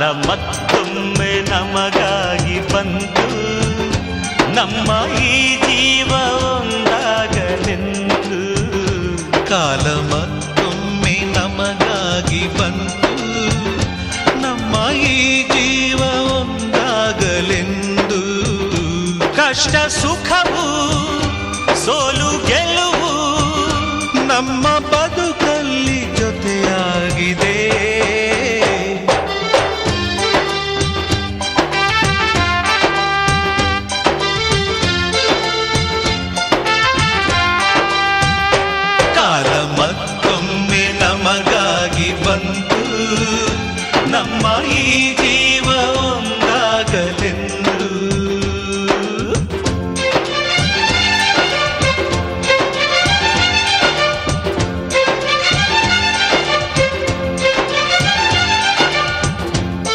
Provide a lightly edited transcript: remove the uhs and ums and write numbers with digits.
ಮತ್ತೊಮ್ಮೆ ನಮಗಾಗಿ ಬಂತು, ನಮ್ಮ ಈ ಜೀವ ಒಂದಾಗಲೆಂದು. ಕಾಲ ಮತ್ತೊಮ್ಮೆ ನಮಗಾಗಿ ಬಂತು, ನಮ್ಮ ಈ ಜೀವ ಒಂದಾಗಲೆಂದು. ಕಷ್ಟ ಸುಖವು ಸೋಲು ಗೆಲುವು ನಮ್ಮ ಬದುಕಲ್ಲಿ ಜೊತೆಯಾಗಿದೆ. ಕಾಲ ಮತ್ತೊಮ್ಮೆ ನಮಗಾಗಿ ಬಂತು, ನಮ್ಮ ಈ ಜೀವ ಒಂದಾಗಲೆಂದು.